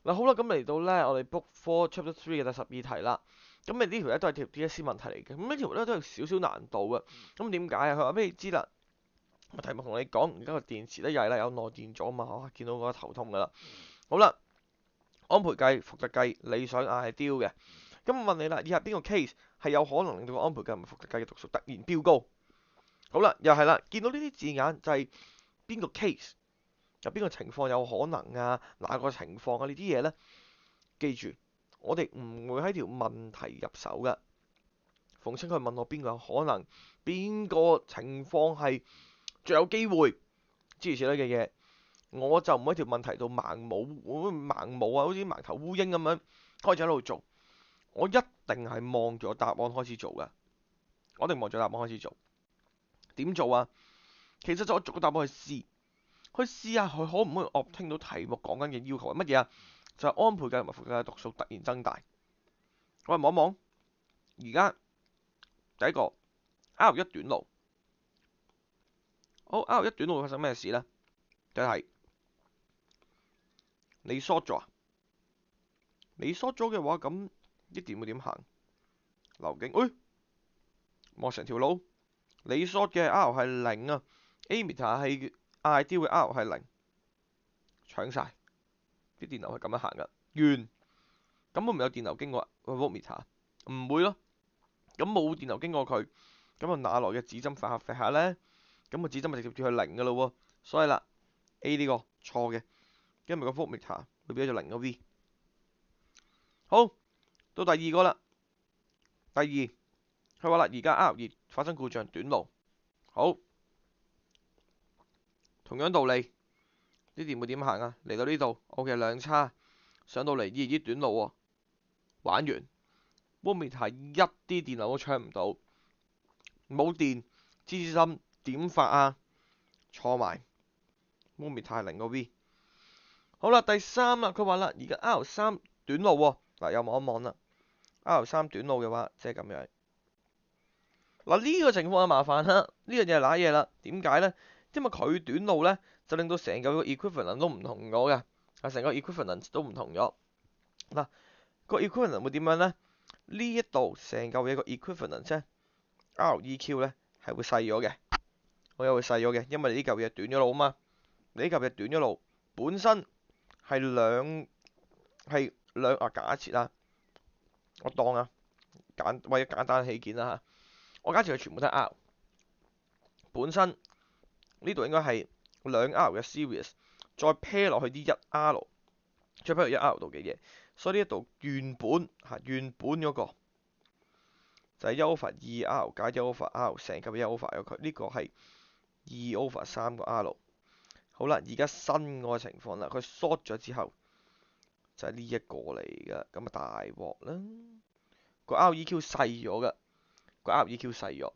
嗱好啦，咁嚟到咧，我哋 Book 4 Chapter 3嘅第12題啦。咁呢條咧都係條 DSE 問題嚟嘅，咁呢條咧都有少少難度嘅。咁點解啊？佢話俾你知啦，個題目同你講，而家個電池咧又係啦，有內電咗啊嘛，哇！見到我頭痛噶啦。好啦，安培計、伏特計、理想係標嘅。咁我問你啦，以下邊個 case 係有可能令到個安培計同埋伏特計嘅讀數突然飆高？好啦，又係啦，見到呢啲字眼就係邊個 case，有邊個情況有可能啊？哪個情況啊？呢啲嘢咧，記住，我哋唔會喺條問題入手嘅。逢親佢問我邊個有可能，邊個情況係最有機會，諸如此類嘅嘢，我就唔喺條問題度盲目啊，好似盲頭烏蠅咁樣開始喺度做。我一定係望住答案開始做嘅，我一定望住答案開始做。點做啊？其實就我逐個答案去試下佢可唔可以 obtain 到題目講緊嘅要求係乜嘢啊？就係安培計同埋伏特計嘅讀數突然增大。我哋望一望，而家第一個 R1 短路，好 R1 短路會發生咩事呢？就係你 short 咗啊！你 short 咗嘅話，咁啲電會點行？流徑，望成條路，你 short 嘅 R 係零啊 ，Ammeter 係 ideal 嘅 R 係零，搶晒啲電流係咁樣行噶，完。咁會唔會有電流經過個 voltmeter？唔會咯。咁冇電流經過佢，咁啊哪來嘅指針發下呢？咁個指針咪直接跳去零噶咯喎。所以啦 ，A 呢個錯嘅，因為個 voltmeter 會變咗做零個 V。好，到第二個啦。第二，佢話啦，而家 R2發生故障短路，好，同樣道理，啲電會點行啊？嚟到呢度，OK 兩叉，上到嚟2短路喎，玩完。voltmeter 一啲電流都搶唔到，冇電，支針點發啊？錯埋 voltmeter 係零個 V。好啦，第三啦，佢話啦，而家 R3短路喎，嗱又望一望啦，R3短路嘅話，即係咁樣。嗱呢個情況就麻煩啦，呢樣嘢係揦嘢啦。點解呢？因為佢短路呢，就令到成嚿個 equivalent 都唔同咗嘅，啊成個 equivalent 都唔同咗。嗱個 equivalent 會點樣呢？呢一度成嚿嘢個 equivalent 啫，REQ 呢係會細咗嘅，我又會細咗嘅，因為呢嚿嘢短咗路啊嘛。你呢嚿嘢短咗路，本身係兩啊，假設啦，我當啊為咗簡單起見啦嚇，我假設佢全部都係 R。本身呢度應該係兩 R 嘅 series，再 pair 落去啲一 R，再 pair 落一 R 度嘅嘢，所以呢一度原本嗰個就係1 over 2 R 加1 over R，成嚿1 over 咗佢，呢個係2 over 3個 R。好啦，而家新嗰個情況啦，佢 short 咗之後就係呢一個嚟嘅，咁啊大鑊啦，個 REQ 細咗嘅，個 REQ 細咗。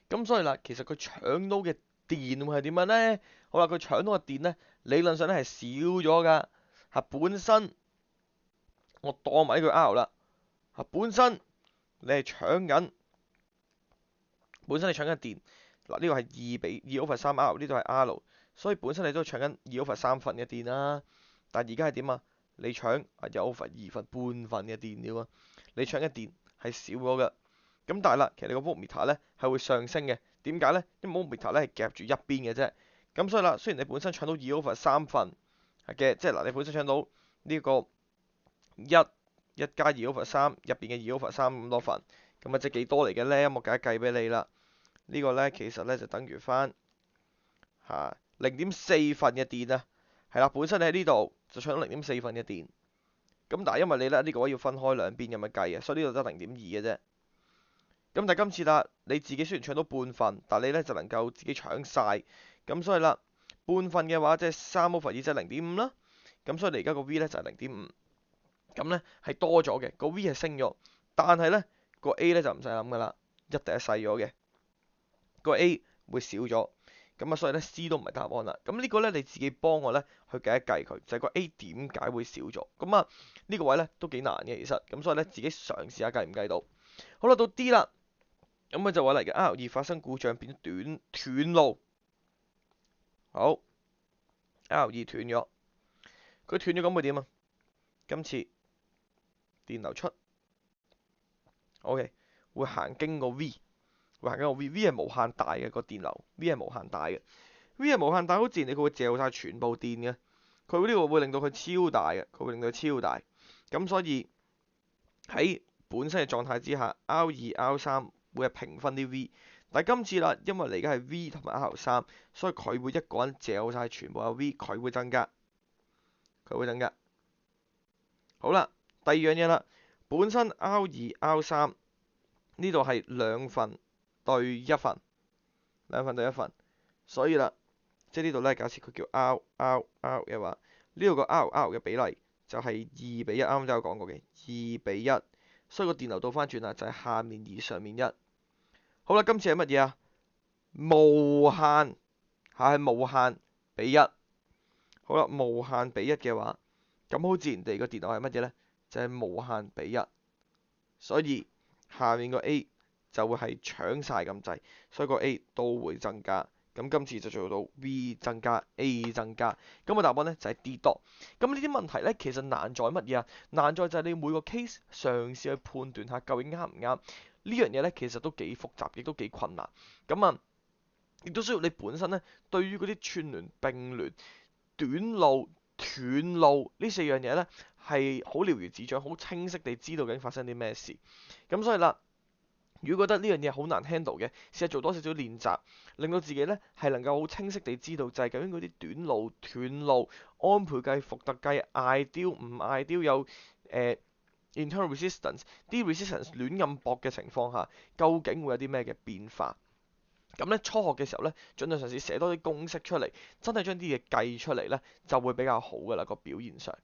咁所以啦，其實佢搶到嘅電會係點樣呢？好啦，佢搶到嘅電呢，理論上咧係少咗噶。嚇，本身我當埋呢句 R 啦。嚇，本身你係搶緊，本身你搶緊電。嗱，呢個係2 over 3 R，呢度係 R，所以本身你都搶緊2 over 3份嘅電啦。但係而家係點啊？你搶1 over 2份半份嘅電了啊！你搶嘅電係少咗嘅。咁但係啦，其實你個 voltmeter 咧係會上升嘅。點解咧？因為 voltmeter 咧係夾住一邊嘅啫。咁所以啦，雖然你本身搶到2 over 3份嘅，即係嗱，你本身搶到呢個一加2 over 3入邊嘅2 over 3咁多份，咁啊即係幾多嚟嘅咧？我計一計俾你啦。呢個咧其實咧就等於翻嚇0.4份嘅電啊。係啦，本身你喺呢度就搶到0.4份嘅電。咁但係因為你咧呢個位要分開兩邊咁樣計啊，所以呢度得0.2嘅啫。咁但係今次啦，你自己雖然搶到半份，但係你咧就能夠自己搶晒。咁所以啦，半份嘅話即係3 over 2即係0.5啦。咁所以你而家個 V 咧就係0.5。咁咧係多咗嘅，個 V 係升咗，但係咧個 A 咧就唔使諗噶啦，一定係細咗嘅，個 A 會少咗。咁啊，所以咧 C 都唔係答案啦。咁呢個咧你自己幫我咧去計一計佢，就係個 A 點解會少咗？咁啊呢個位咧都幾難嘅其實。咁所以咧自己嘗試下計唔計到。好啦，到 D 啦。咁佢就話嚟嘅 R2發生故障變咗斷路，好 R2斷咗，佢斷咗咁會點啊？今次電流出，OK，會行經過 V，會行經過 V 係無限大嘅個電流，V 係無限大嘅，V 係無限大，好自然佢會嚼晒全部電嘅，佢呢個會令到佢超大嘅，佢會令到佢超大，咁所以喺本身嘅狀態之下，R2、R3會係平分啲 V，但係今次啦，因為嚟緊係 V 同埋 R3，所以佢會一個人嚼晒全部嘅 V，佢會增加，佢會增加。好啦，第二樣嘢啦，本身 R2、R3呢度係兩份對一份，兩份對一份，所以啦，即係呢度咧，假設佢叫 R 嘅話，呢度個 R 嘅比例就係2比1，啱啱都有講過嘅2比1，所以個電流倒翻轉啦，就係下面2上面1。好啦，今次係乜嘢啊？無限係無限比1。好啦，無限比1嘅話，咁好自然地個電流係乜嘢咧？就係無限比1，所以下面個 A 就會係搶晒咁滯，所以個 A 都會增加。咁今次就做到 V 增加 A 增加，咁個答案咧就係 D 多。咁呢啲問題咧其實難在乜嘢啊？難在就係你每個 case 嘗試去判斷下究竟啱唔啱。呢樣嘢咧其實都幾複雜，亦都幾困難。咁啊，亦都需要你本身咧對於嗰啲串聯、並聯、短路、斷路呢4樣嘢咧係了如指掌，好清晰地知道究竟發生啲咩事。咁所以啦，如果覺得呢樣嘢好難 handle 嘅，試下做多少少練習，令到自己咧係能夠好清晰地知道就係究竟嗰啲短路、斷路、安培計、伏特計、ideal 唔 ideal 有internal resistance，啲 resistance 亂咁駁嘅情況下，究竟會有啲咩嘅變化？咁咧初學嘅時候咧，盡量嘗試寫多啲公式出嚟，真係將啲嘢計出嚟咧，就會比較好噶啦個表現上。